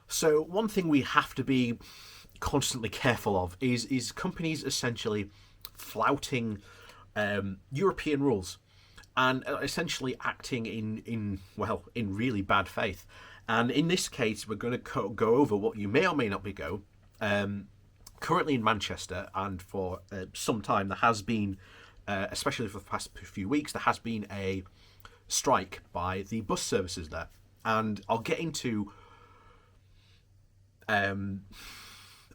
So one thing we have to be constantly careful of is companies essentially flouting European rules and essentially acting in really bad faith. And in this case, we're going to go over what you may or may not be go. Currently in Manchester, and for some time, there has been, especially for the past few weeks, there has been a strike by the bus services there. And I'll get into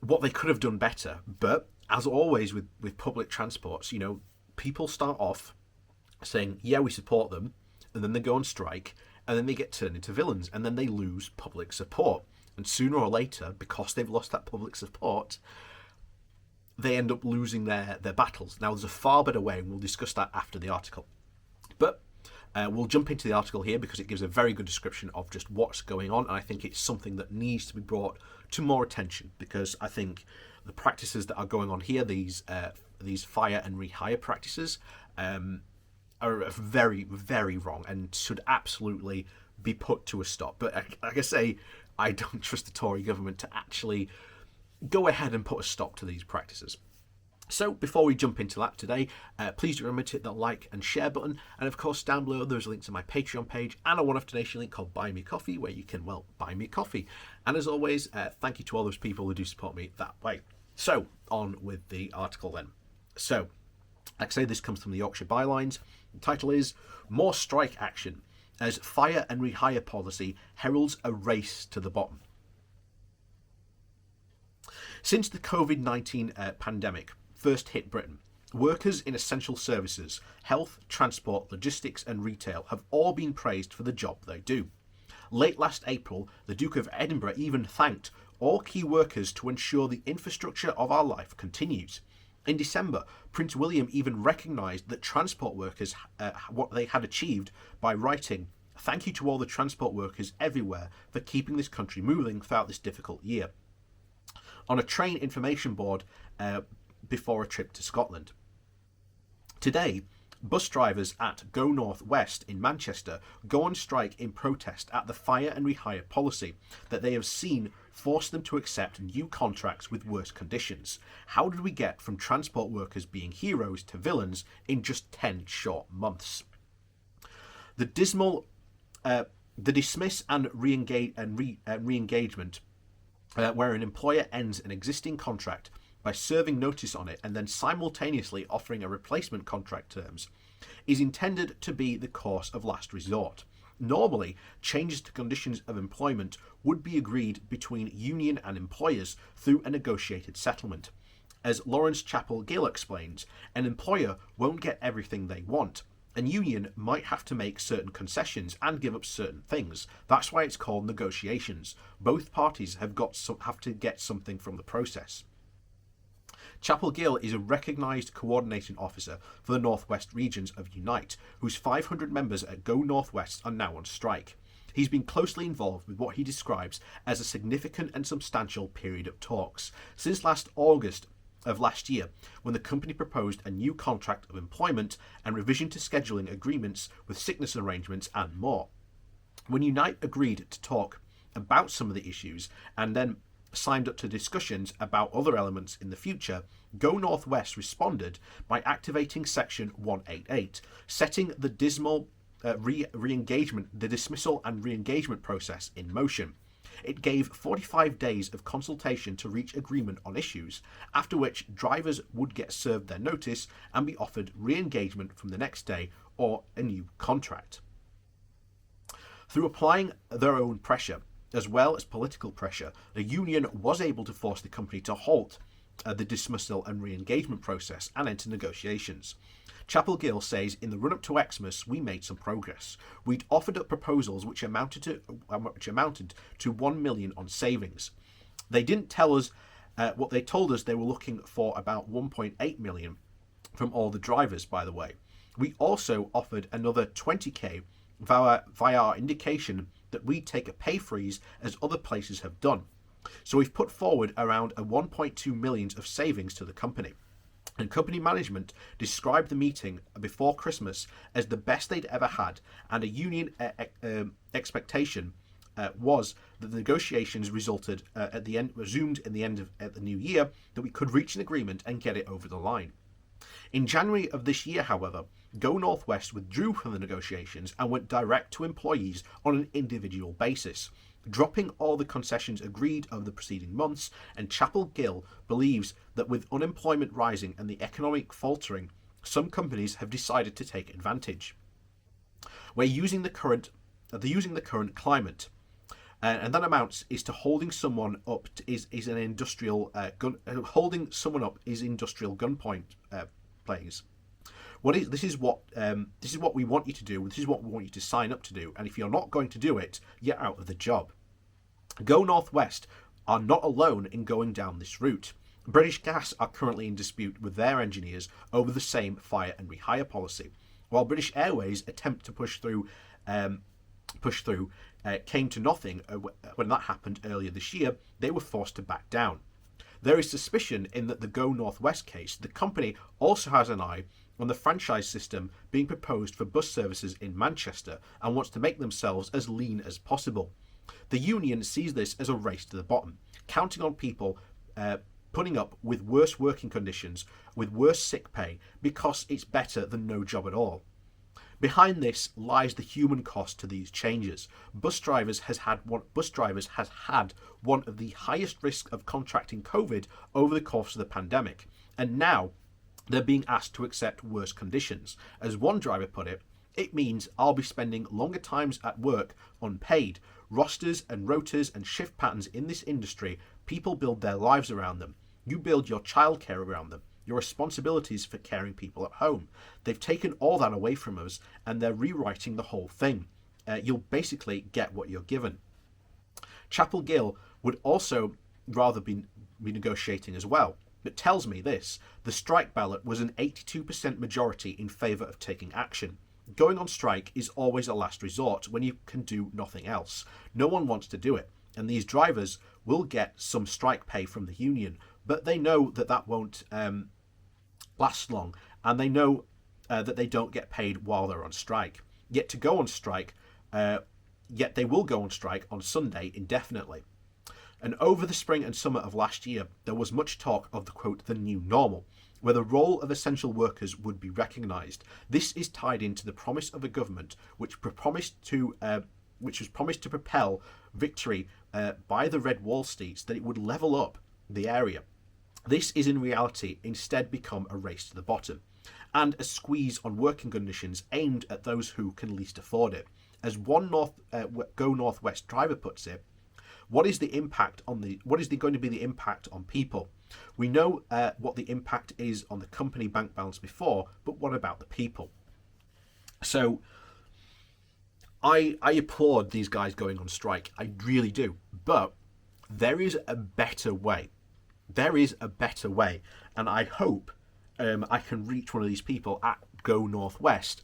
what they could have done better. But as always with public transports, people start off saying, yeah, we support them, and then they go on strike, and then they get turned into villains, and then they lose public support. And sooner or later, because they've lost that public support, they end up losing their battles. Now, there's a far better way, and we'll discuss that after the article. But we'll jump into the article here because it gives a very good description of just what's going on, and I think it's something that needs to be brought to more attention, because I think the practices that are going on here, these fire and rehire practices, are very, very wrong and should absolutely be put to a stop. But like I say, I don't trust the Tory government to actually go ahead and put a stop to these practices. So before we jump into that today, please do remember to hit that like and share button. And of course, down below, there's a link to my Patreon page and a one-off donation link called Buy Me Coffee, where you can, buy me coffee. And as always, thank you to all those people who do support me that way. So on with the article then. So, like I say, this comes from the Yorkshire Bylines. The title is More Strike Action as Fire and Rehire Policy Heralds a Race to the Bottom. Since the COVID-19 pandemic first hit Britain, workers in essential services, health, transport, logistics and retail have all been praised for the job they do. Late last April, the Duke of Edinburgh even thanked all key workers to ensure the infrastructure of our life continues. In December, Prince William even recognised that transport workers what they had achieved by writing, "Thank you to all the transport workers everywhere for keeping this country moving throughout this difficult year," on a train information board before a trip to Scotland. Today, bus drivers at Go North West in Manchester go on strike in protest at the fire and rehire policy that they have seen force them to accept new contracts with worse conditions. How did we get from transport workers being heroes to villains in just 10 short months? The dismiss and re-engagement, where an employer ends an existing contract by serving notice on it and then simultaneously offering a replacement contract terms, is intended to be the course of last resort. Normally, changes to conditions of employment would be agreed between union and employers through a negotiated settlement. As Lawrence Chappell-Gill explains, an employer won't get everything they want. A union might have to make certain concessions and give up certain things. That's why it's called negotiations. Both parties have to get something from the process. Chappell-Gill is a recognised coordinating officer for the Northwest regions of Unite, whose 500 members at Go Northwest are now on strike. He's been closely involved with what he describes as a significant and substantial period of talks since last August of last year, when the company proposed a new contract of employment and revision to scheduling agreements with sickness arrangements and more. When Unite agreed to talk about some of the issues and then signed up to discussions about other elements in the future, Go Northwest responded by activating Section 188, setting the dismissal and re-engagement process in motion. It gave 45 days of consultation to reach agreement on issues, after which drivers would get served their notice and be offered re-engagement from the next day or a new contract. Through applying their own pressure, as well as political pressure, the union was able to force the company to halt the dismissal and re-engagement process and enter negotiations. Chappell-Gill says, in the run-up to Xmas, we made some progress. We'd offered up proposals which amounted to 1 million on savings. They didn't tell us what they told us. They were looking for about 1.8 million from all the drivers, by the way. We also offered another 20k via our indication that we'd take a pay freeze as other places have done. So we've put forward around a 1.2 million of savings to the company. And company management described the meeting before Christmas as the best they'd ever had, and a union expectation was that the negotiations resulted resumed in the end of at the new year, that we could reach an agreement and get it over the line. In January of this year, however, Go Northwest withdrew from the negotiations and went direct to employees on an individual basis, dropping all the concessions agreed over the preceding months. And Chapel Gill believes that with unemployment rising and the economic faltering, some companies have decided to take advantage. They're using the current climate, and that amounts is to holding someone up is an industrial holding someone up is industrial gunpoint plays. This is what we want you to do. This is what we want you to sign up to do. And if you're not going to do it, you're out of the job. Go Northwest are not alone in going down this route. British Gas are currently in dispute with their engineers over the same fire and rehire policy, while British Airways attempt to push through came to nothing when that happened earlier this year. They were forced to back down. There is suspicion in that the Go Northwest case, the company also has an eye on the franchise system being proposed for bus services in Manchester and wants to make themselves as lean as possible. The union sees this as a race to the bottom, counting on people putting up with worse working conditions, with worse sick pay, because it's better than no job at all. Behind this lies the human cost to these changes. Bus drivers has had one of the highest risks of contracting COVID over the course of the pandemic, and now they're being asked to accept worse conditions. As one driver put it, it means I'll be spending longer times at work unpaid. Rosters and rotas and shift patterns in this industry, people build their lives around them. You build your childcare around them, your responsibilities for caring people at home. They've taken all that away from us and they're rewriting the whole thing. You'll basically get what you're given. Chapel Gill would also rather be negotiating as well, but tells me this: the strike ballot was an 82% majority in favour of taking action. Going on strike is always a last resort when you can do nothing else. No one wants to do it, and these drivers will get some strike pay from the union, but they know that won't last long, and they know that they don't get paid while they're on strike. Yet they will go on strike on Sunday indefinitely. And over the spring and summer of last year, there was much talk of the new normal, where the role of essential workers would be recognised. This is tied into the promise of a government which was promised to propel victory by the Red Wall states, that it would level up the area. This is in reality instead become a race to the bottom, and a squeeze on working conditions aimed at those who can least afford it. As one Go Northwest driver puts it, what is going to be the impact on people? We know what the impact is on the company bank balance before, but what about the people? So I applaud these guys going on strike. I really do. But there is a better way. There is a better way. And I hope I can reach one of these people at Go Northwest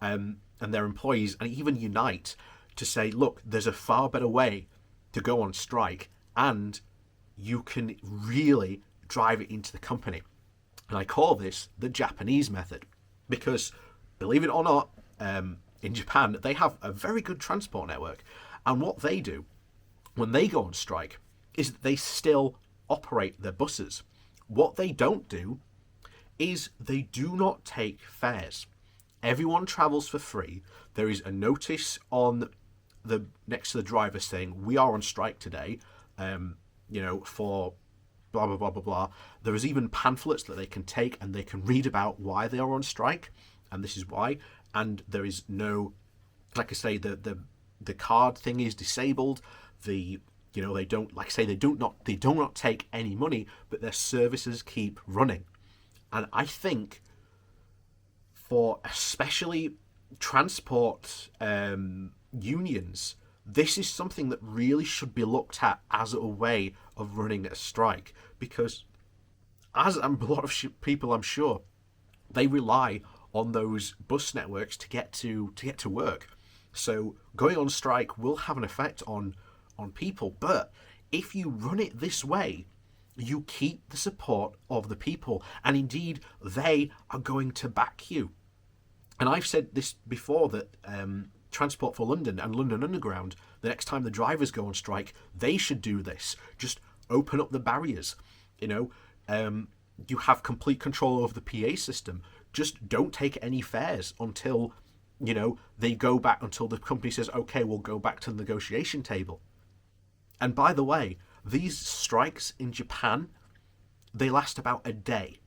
and their employees, and even Unite, to say, look, there's a far better way to go on strike, and you can really drive it into the company. And I call this the Japanese method, because believe it or not, in Japan, they have a very good transport network. And what they do when they go on strike is that they still operate their buses. What they don't do is they do not take fares. Everyone travels for free. There is a notice on the next to the driver saying, we are on strike today, for blah, blah, blah, blah, blah. There is even pamphlets that they can take and they can read about why they are on strike, and this is why. And there is no, like I say, the card thing is disabled. They do not take any money, but their services keep running. And I think for especially transport unions, this is something that really should be looked at as a way of running a strike, because as a lot of people, I'm sure, they rely on those bus networks to get to work. So going on strike will have an effect on people, but if you run it this way, you keep the support of the people, and indeed they are going to back you. And I've said this before, that Transport for London and London Underground, The next time the drivers go on strike, they should do this. Just open up the barriers. You have complete control over the PA system. Just don't take any fares until, they go back, until the company says, okay, we'll go back to the negotiation table. And by the way, these strikes in Japan, they last about a day.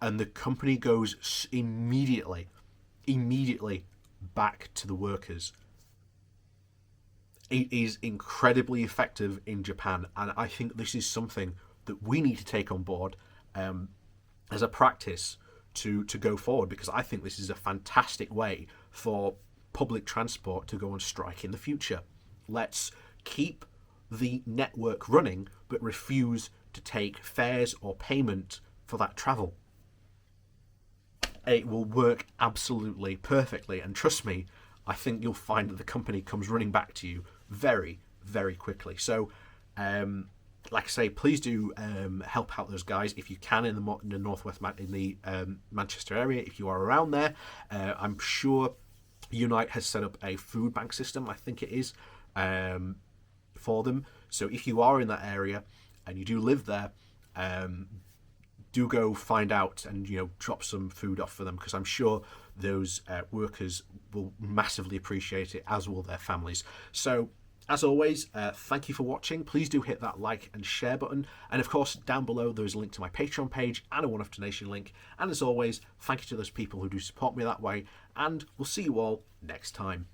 And the company goes immediately back to the workers. It is incredibly effective in Japan, and I think this is something that we need to take on board as a practice to go forward, because I think this is a fantastic way for public transport to go on strike in the future. Let's keep the network running, but refuse to take fares or payment for that travel. It will work absolutely perfectly, and trust me, I think you'll find that the company comes running back to you very, very quickly. So, like I say, please do help out those guys if you can in the northwest, in the Manchester area. If you are around there, I'm sure Unite has set up a food bank system, I think it is, for them. So if you are in that area and you do live there, do go find out and drop some food off for them, because I'm sure those workers will massively appreciate it, as will their families. So as always, thank you for watching. Please do hit that like and share button, and of course down below there is a link to my Patreon page and a one-off donation link. And as always, thank you to those people who do support me that way, and we'll see you all next time.